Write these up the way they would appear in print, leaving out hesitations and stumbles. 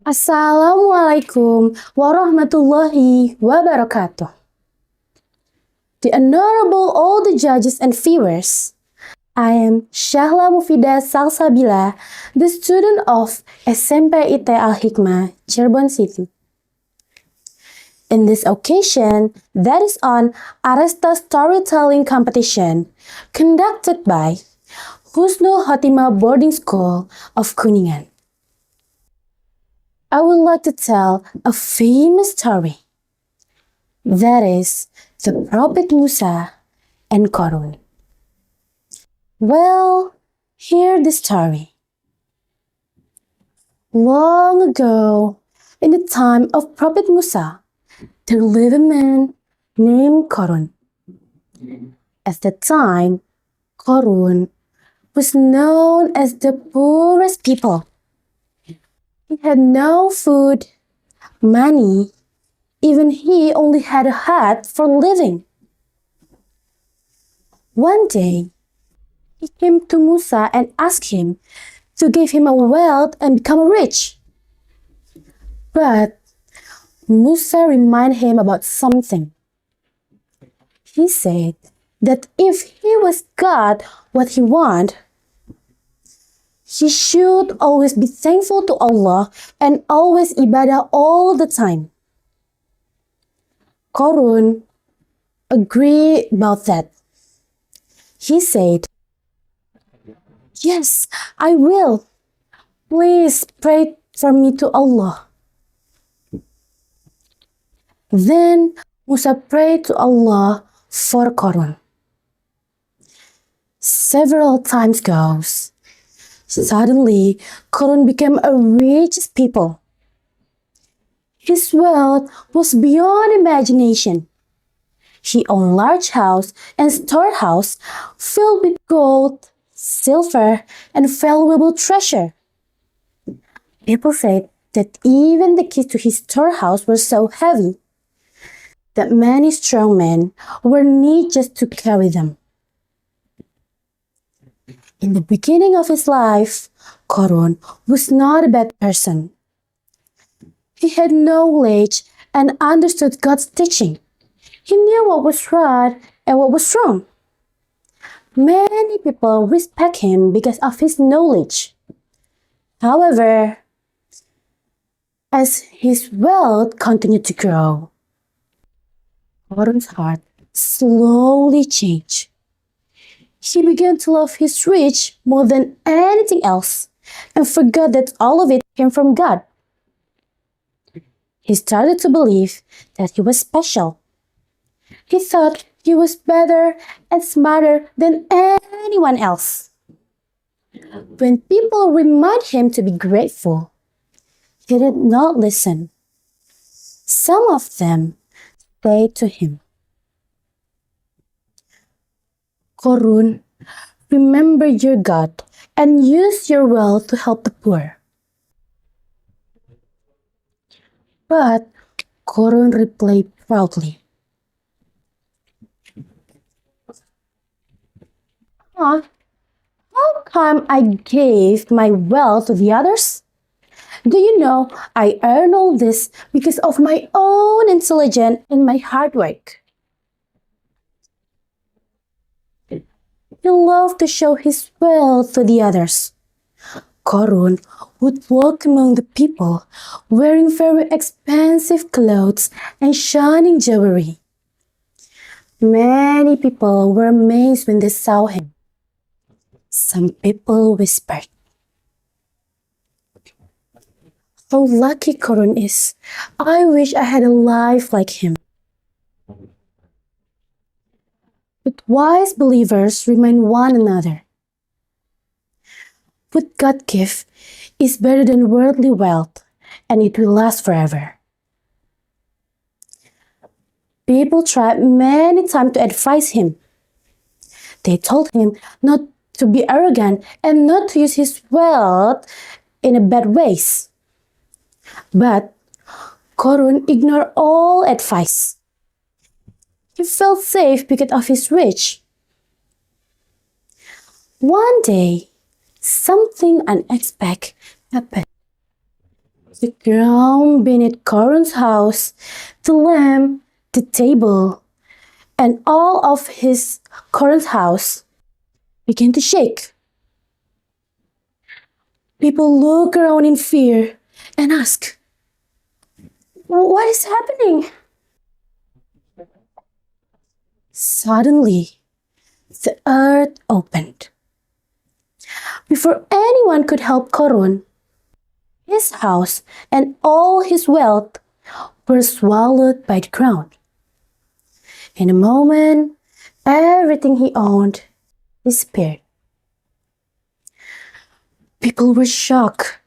Assalamualaikum warahmatullahi wabarakatuh. The Honorable all the judges and viewers, I am Syahla Mufidah Salsabila, the student of SMPIT Al-Hikmah, Cirebon City. In this occasion, that is on Aresta Storytelling Competition, conducted by Husnul Khotimah Boarding School of Kuningan. I would like to tell a famous story. That is the Prophet Musa and Qorun. Well, hear the story. Long ago, in the time of Prophet Musa, there lived a man named Qorun. At that time, Qorun was known as the poorest people. He had no food, money, even he only had a hut for living. One day, he came to Musa and asked him to give him a wealth and become rich. But Musa reminded him about something. He said that if he was God what he wanted, he should always be thankful to Allah and always ibadah all the time. Qorun agreed about that. He said, "Yes, I will. Please pray for me to Allah." Then Musa prayed to Allah for Qorun. Several times goes. Suddenly, Qorun became a rich people. His wealth was beyond imagination. He owned large house and storehouse filled with gold, silver, and valuable treasure. People said that even the keys to his storehouse were so heavy that many strong men were needed just to carry them. In the beginning of his life, Qorun was not a bad person. He had knowledge and understood God's teaching. He knew what was right and what was wrong. Many people respect him because of his knowledge. However, as his wealth continued to grow, Qorun's heart slowly changed. He began to love his rich more than anything else and forgot that all of it came from God. He started to believe that he was special. He thought he was better and smarter than anyone else. When people remind him to be grateful, he did not listen. Some of them said to him, "Qorun, remember your God and use your wealth to help the poor." But Qorun replied proudly, "Huh? How come I gave my wealth to the others? Do you know I earned all this because of my own intelligence and my hard work?" He loved to show his wealth to the others. Qorun would walk among the people wearing very expensive clothes and shining jewelry. Many people were amazed when they saw him. Some people whispered, "How lucky Qorun is! I wish I had a life like him." But wise believers remind one another, what God gives is better than worldly wealth, and it will last forever. People tried many times to advise him. They told him not to be arrogant and not to use his wealth in a bad ways. But Qorun ignored all advice. He felt safe because of his rich. One day, something unexpected happened. The ground beneath Qorun's house, the lamp, the table, and all of his Qorun's house began to shake. People look around in fear and ask, "What is happening?" Suddenly, the earth opened. Before anyone could help Qorun, his house and all his wealth were swallowed by the ground. In a moment, everything he owned disappeared. People were shocked.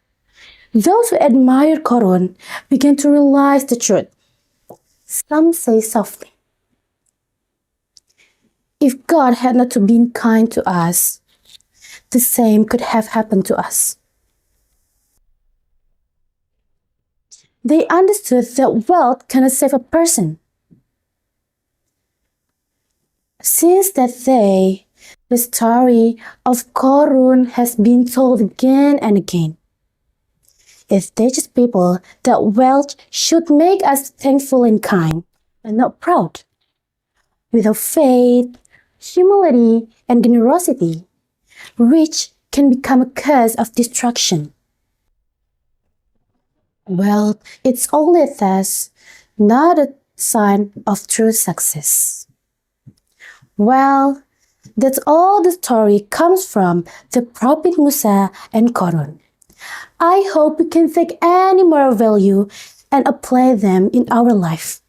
Those who admired Qorun began to realize the truth. Some say softly, "If God had not been kind to us, the same could have happened to us." They understood that wealth cannot save a person. Since that day, the story of Qorun has been told again and again. It teaches people that wealth should make us thankful and kind, and not proud. Without faith, humility, and generosity, rich can become a cause of destruction. Wealth is only a test, not a sign of true success. Well, that's all the story comes from the Prophet Musa and Qorun. I hope we can take any moral value and apply them in our life.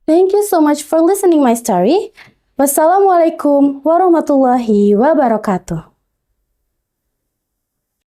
Thank you so much for listening my story. Wassalamualaikum warahmatullahi wabarakatuh.